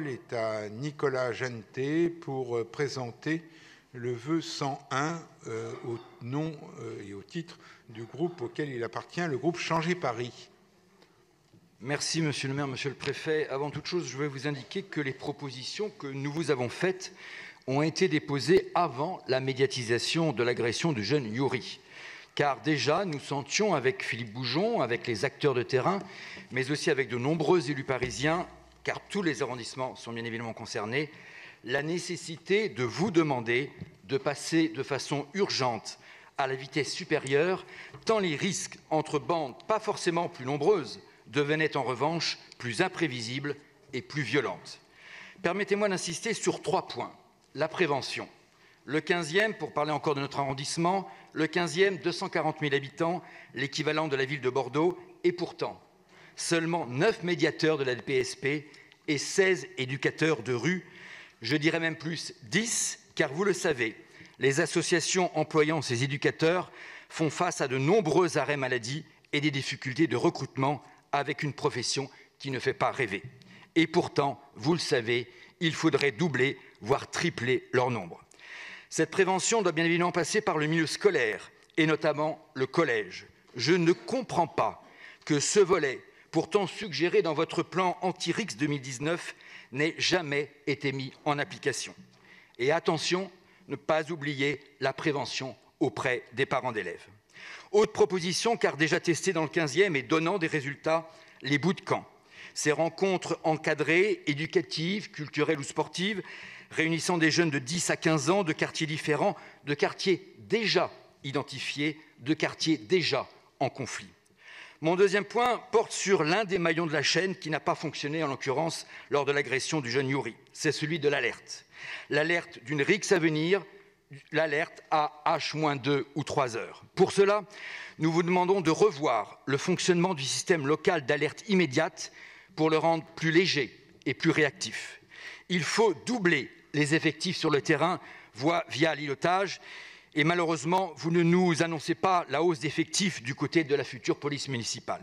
Est à Nicolas Genté pour présenter le vœu 101 au nom et au titre du groupe auquel il appartient, le groupe Changer Paris. Merci Monsieur le maire, Monsieur le préfet. Avant toute chose, je vais vous indiquer que les propositions que nous vous avons faites ont été déposées avant la médiatisation de l'agression du jeune Yuri. Car déjà, nous sentions avec Philippe Boujon, avec les acteurs de terrain, mais aussi avec de nombreux élus parisiens, car tous les arrondissements sont bien évidemment concernés, la nécessité de vous demander de passer de façon urgente à la vitesse supérieure, tant les risques entre bandes pas forcément plus nombreuses devenaient en revanche plus imprévisibles et plus violentes. Permettez-moi d'insister sur 3 points. La prévention. Le 15e, pour parler encore de notre arrondissement, le 15e, 240 000 habitants, l'équivalent de la ville de Bordeaux, et pourtant, seulement 9 médiateurs de la DPSP et 16 éducateurs de rue, je dirais même plus 10, car vous le savez, les associations employant ces éducateurs font face à de nombreux arrêts maladie et des difficultés de recrutement avec une profession qui ne fait pas rêver. Et pourtant, vous le savez, il faudrait doubler, voire tripler leur nombre. Cette prévention doit bien évidemment passer par le milieu scolaire, et notamment le collège. Je ne comprends pas que ce volet, pourtant suggéré dans votre plan anti-RICS 2019, n'ait jamais été mis en application. Et attention, ne pas oublier la prévention auprès des parents d'élèves. Autre proposition, car déjà testée dans le 15e et donnant des résultats, les bouts de camp. Ces rencontres encadrées, éducatives, culturelles ou sportives, réunissant des jeunes de 10 à 15 ans, de quartiers différents, de quartiers déjà identifiés, de quartiers déjà en conflit. Mon deuxième point porte sur l'un des maillons de la chaîne qui n'a pas fonctionné, en l'occurrence, lors de l'agression du jeune Yuri. C'est celui de l'alerte. L'alerte d'une rixe à venir, l'alerte à H-2 ou 3 heures. Pour cela, nous vous demandons de revoir le fonctionnement du système local d'alerte immédiate pour le rendre plus léger et plus réactif. Il faut doubler les effectifs sur le terrain via l'îlotage. Et malheureusement, vous ne nous annoncez pas la hausse d'effectifs du côté de la future police municipale.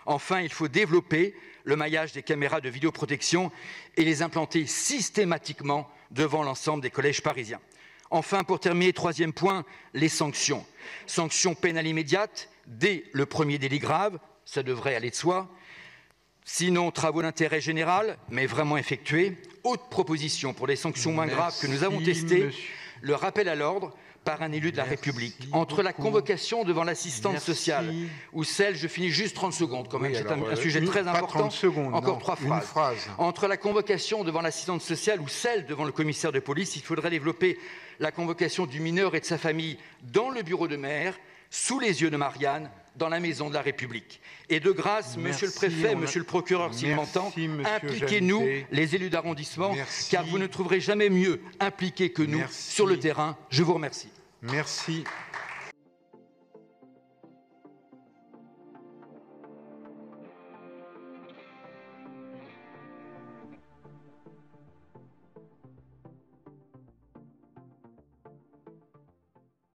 Enfin, il faut développer le maillage des caméras de vidéoprotection et les implanter systématiquement devant l'ensemble des collèges parisiens. Enfin, pour terminer, 3e point, les sanctions. Sanctions pénales immédiates dès le premier délit grave, ça devrait aller de soi. Sinon, travaux d'intérêt général, mais vraiment effectués. Autre proposition pour les sanctions moins graves que nous avons testées, le rappel à l'ordre par un élu de la République. Entre la convocation devant l'assistante sociale ou celle, je finis juste 30 secondes quand même, oui, c'est un sujet très important, 30 secondes, encore non, 3 phrases. Entre la convocation devant l'assistante sociale ou celle devant le commissaire de police, il faudrait développer la convocation du mineur et de sa famille dans le bureau de maire, sous les yeux de Marianne, dans la maison de la République. Et de grâce, Monsieur le Préfet, Monsieur le Procureur, s'il m'entend, impliquez-nous, les élus d'arrondissement, car vous ne trouverez jamais mieux impliqués que nous sur le terrain. Je vous remercie. Merci.